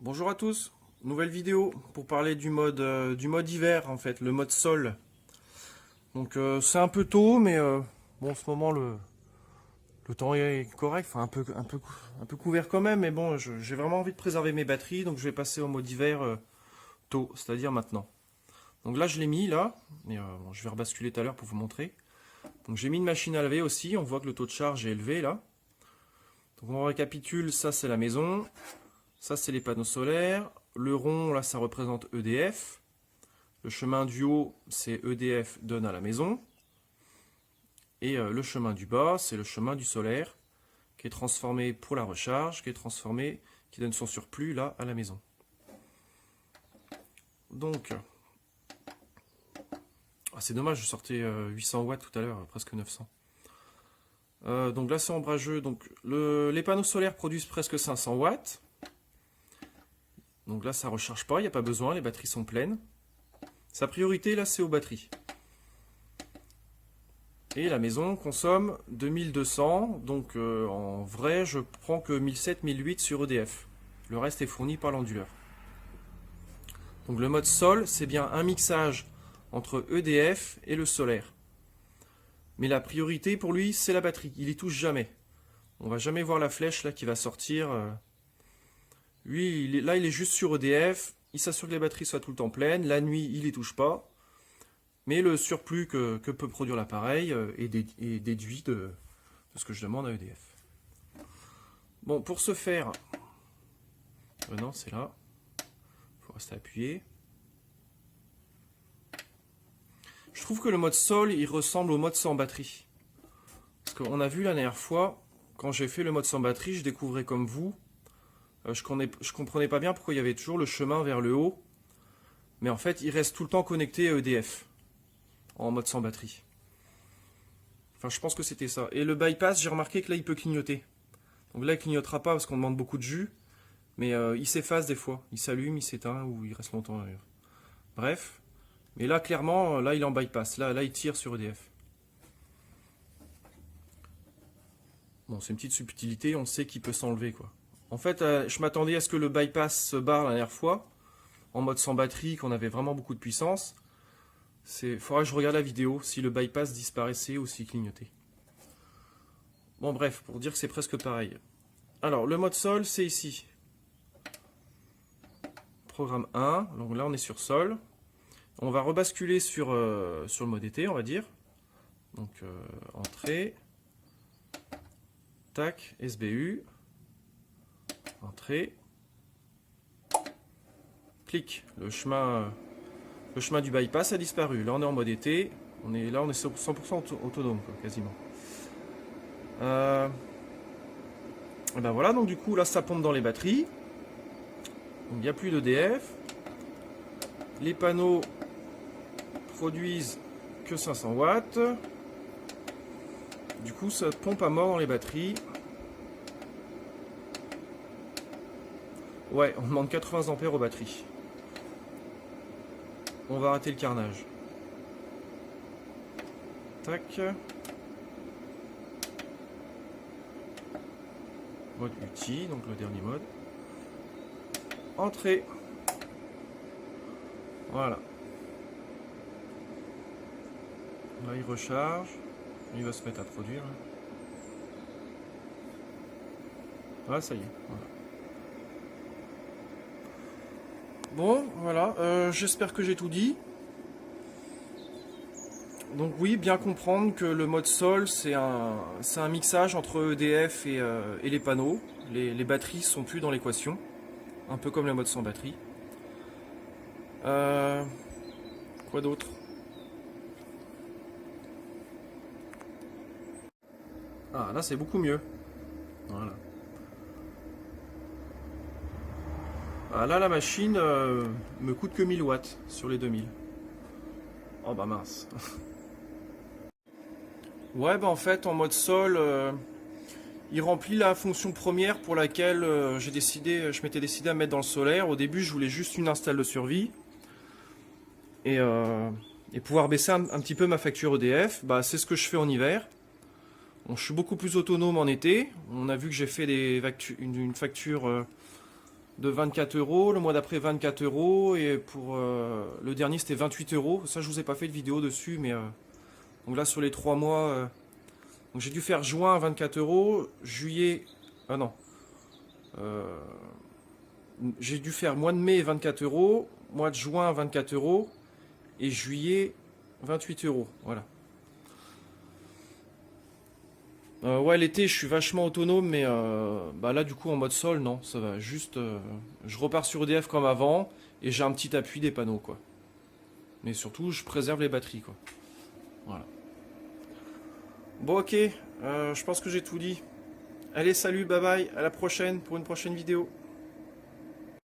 Bonjour à tous, nouvelle vidéo pour parler du mode hiver en fait, le mode sol. Donc c'est un peu tôt mais bon en ce moment le temps est correct, enfin un peu couvert quand même mais bon j'ai vraiment envie de préserver mes batteries donc je vais passer au mode hiver tôt, c'est-à-dire maintenant. Donc là je l'ai mis là, mais bon, je vais rebasculer tout à l'heure pour vous montrer. Donc j'ai mis une machine à laver aussi, on voit que le taux de charge est élevé là. Donc on récapitule, ça c'est la maison. Ça, c'est les panneaux solaires. Le rond, là, ça représente EDF. Le chemin du haut, c'est EDF donne à la maison. Et le chemin du bas, c'est le chemin du solaire, qui est transformé pour la recharge, qui est transformé, qui donne son surplus, là, à la maison. Donc, c'est dommage, je sortais 800 watts tout à l'heure, presque 900. Donc là, c'est ombrageux. Donc, les panneaux solaires produisent presque 500 watts. Donc là, ça ne recharge pas, il n'y a pas besoin, les batteries sont pleines. Sa priorité, là, c'est aux batteries. Et la maison consomme 2200, donc en vrai, je prends que 1700-1008 sur EDF. Le reste est fourni par l'onduleur. Donc le mode sol, c'est bien un mixage entre EDF et le solaire. Mais la priorité pour lui, c'est la batterie. Il y touche jamais. On va jamais voir la flèche là qui va sortir. Lui, il est juste sur EDF, il s'assure que les batteries soient tout le temps pleines, la nuit, il les touche pas, mais le surplus que peut produire l'appareil est déduit de ce que je demande à EDF. Bon, pour ce faire, non, c'est là, il faut rester appuyé. Je trouve que le mode sol, il ressemble au mode sans batterie. Parce qu'on a vu la dernière fois, quand j'ai fait le mode sans batterie, je découvrais comme vous, je comprenais pas bien pourquoi il y avait toujours le chemin vers le haut. Mais en fait, il reste tout le temps connecté à EDF. En mode sans batterie. Enfin, je pense que c'était ça. Et le bypass, j'ai remarqué que là, il peut clignoter. Donc là, il clignotera pas parce qu'on demande beaucoup de jus. Mais il s'efface des fois. Il s'allume, il s'éteint ou il reste longtemps d'ailleurs. Bref. Mais là, clairement, là, il est en bypass. Là, il tire sur EDF. Bon, c'est une petite subtilité. On sait qu'il peut s'enlever, quoi. En fait, je m'attendais à ce que le bypass se barre la dernière fois, en mode sans batterie, qu'on avait vraiment beaucoup de puissance. Il faudra que je regarde la vidéo, si le bypass disparaissait ou s'il clignotait. Bon bref, pour dire que c'est presque pareil. Alors, le mode sol, c'est ici. Programme 1, donc là on est sur sol. On va rebasculer sur le mode été, on va dire. Donc, entrée. Tac, SBU. Entrée. Clic. Le chemin du bypass a disparu. Là, on est en mode été. On est 100% autonome, quoi, quasiment. Et ben voilà, donc du coup, là, ça pompe dans les batteries. Donc, il n'y a plus d'EDF. Les panneaux produisent que 500 watts. Du coup, ça pompe à mort dans les batteries. Ouais, on demande 80 ampères aux batteries. On va arrêter le carnage. Tac. Mode UTI, donc le dernier mode. Entrée. Voilà. Là, il recharge. Il va se mettre à produire. Ah, ça y est. Voilà. Bon, voilà. J'espère que j'ai tout dit. Donc oui, bien comprendre que le mode sol, c'est un mixage entre EDF et les panneaux. Les batteries sont plus dans l'équation. Un peu comme le mode sans batterie. Quoi d'autre? Ah, là c'est beaucoup mieux. Voilà. Ah, là la machine me coûte que 1000 watts sur les 2000. Oh bah mince. Ouais, bah en fait, en mode sol, il remplit la fonction première pour laquelle je m'étais décidé à mettre dans le solaire. Au début, je voulais juste une install de survie et pouvoir baisser un petit peu ma facture EDF. Bah, c'est ce que je fais en hiver. Bon, je suis beaucoup plus autonome en été. On a vu que j'ai fait une facture de 24 euros, le mois d'après 24 euros, et pour le dernier c'était 28 euros. Ça je vous ai pas fait de vidéo dessus, mais donc là sur les 3 mois, donc j'ai dû faire juin 24 euros, juillet, ah non, euh, j'ai dû faire mois de mai 24 euros, mois de juin 24 euros, et juillet 28 euros, voilà. Ouais, l'été, je suis vachement autonome, mais bah là, du coup, en mode sol, non, ça va. Juste, je repars sur EDF comme avant, et j'ai un petit appui des panneaux, quoi. Mais surtout, je préserve les batteries, quoi. Voilà. Bon, ok, je pense que j'ai tout dit. Allez, salut, bye bye, à la prochaine pour une prochaine vidéo.